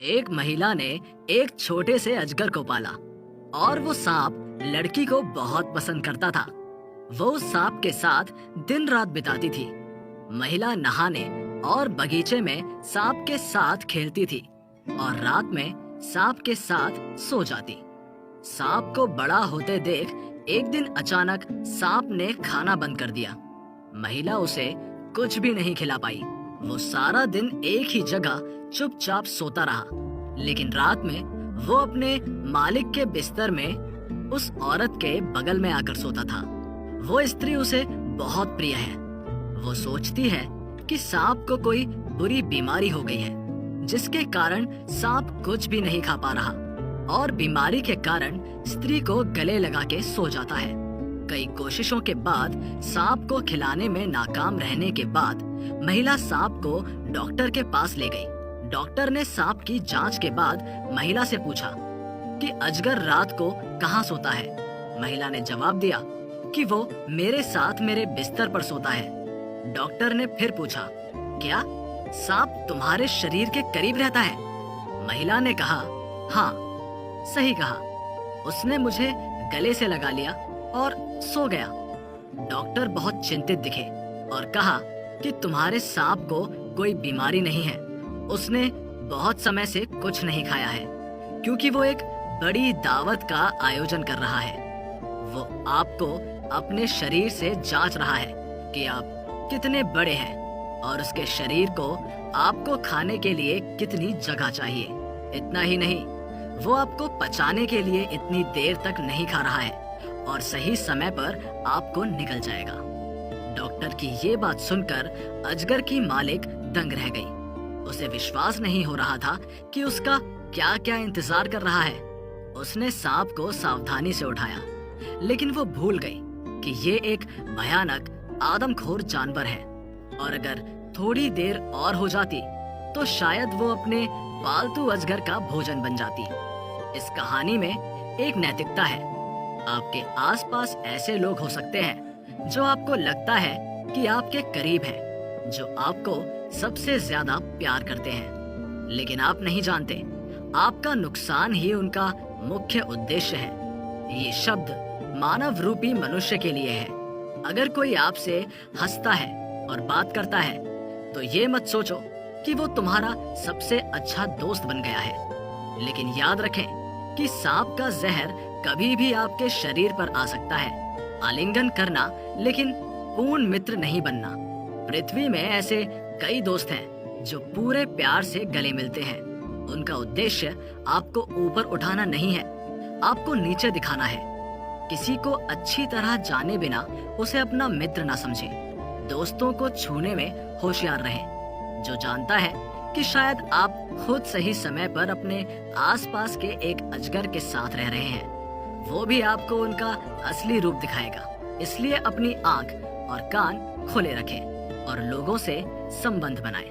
एक महिला ने एक छोटे से अजगर को पाला और वो सांप लड़की को बहुत पसंद करता था। वो उस सांप के साथ दिन रात बिताती थी। महिला नहाने और बगीचे में सांप के साथ खेलती थी और रात में सांप के साथ सो जाती। सांप को बड़ा होते देख एक दिन अचानक सांप ने खाना बंद कर दिया। महिला उसे कुछ भी नहीं खिला पाई। वो सारा दिन एक ही जगह चुपचाप सोता रहा, लेकिन रात में वो अपने मालिक के बिस्तर में उस औरत के बगल में आकर सोता था। वो स्त्री उसे बहुत प्रिय है। वो सोचती है कि सांप को कोई बुरी बीमारी हो गई है, जिसके कारण सांप कुछ भी नहीं खा पा रहा और बीमारी के कारण स्त्री को गले लगा के सो जाता है। कई कोशिशों के बाद सांप को खिलाने में नाकाम रहने के बाद महिला सांप को डॉक्टर के पास ले गई। डॉक्टर ने सांप की जांच के बाद महिला से पूछा कि अजगर रात को कहाँ सोता है। महिला ने जवाब दिया कि वो मेरे साथ मेरे बिस्तर पर सोता है। डॉक्टर ने फिर पूछा, क्या सांप तुम्हारे शरीर के करीब रहता है? महिला ने कहा, हाँ, सही कहा। उसने मुझे गले से लगा लिया और सो गया। डॉक्टर बहुत चिंतित दिखे और कहा कि तुम्हारे सांप को कोई बीमारी नहीं है। उसने बहुत समय से कुछ नहीं खाया है, क्योंकि वो एक बड़ी दावत का आयोजन कर रहा है। वो आपको अपने शरीर से जांच रहा है कि आप कितने बड़े हैं और उसके शरीर को आपको खाने के लिए कितनी जगह चाहिए। इतना ही नहीं, वो आपको पचाने के लिए इतनी देर तक नहीं खा रहा है और सही समय पर आपको निगल जाएगा। डॉक्टर की ये बात सुनकर अजगर की मालिक दंग रह गई। उसे विश्वास नहीं हो रहा था कि उसका क्या क्या इंतजार कर रहा है। उसने सांप को सावधानी से उठाया, लेकिन वो भूल गई कि ये एक भयानक आदमखोर जानवर है और अगर थोड़ी देर और हो जाती तो शायद वो अपने पालतू अजगर का भोजन बन जाती। इस कहानी में एक नैतिकता है। आपके आसपास ऐसे लोग हो सकते हैं जो आपको लगता है कि आपके करीब हैं, जो आपको सबसे ज्यादा प्यार करते हैं, लेकिन आप नहीं जानते आपका नुकसान ही उनका मुख्य उद्देश्य है। ये शब्द मानव रूपी मनुष्य के लिए है। अगर कोई आपसे हंसता है और बात करता है तो ये मत सोचो कि वो तुम्हारा सबसे अच्छा दोस्त बन गया है, लेकिन याद रखें कि सांप का जहर कभी भी आपके शरीर पर आ सकता है। आलिंगन करना, लेकिन पूर्ण मित्र नहीं बनना। पृथ्वी में ऐसे कई दोस्त हैं जो पूरे प्यार से गले मिलते हैं। उनका उद्देश्य आपको ऊपर उठाना नहीं है, आपको नीचे दिखाना है। किसी को अच्छी तरह जाने बिना उसे अपना मित्र ना समझें। दोस्तों को छूने में होशियार रहें। जो जानता है कि शायद आप खुद सही समय पर अपने आसपास के एक अजगर के साथ रह रहे हैं, वो भी आपको उनका असली रूप दिखाएगा। इसलिए अपनी आंख और कान खुले रखें और लोगों से संबंध बनाएं।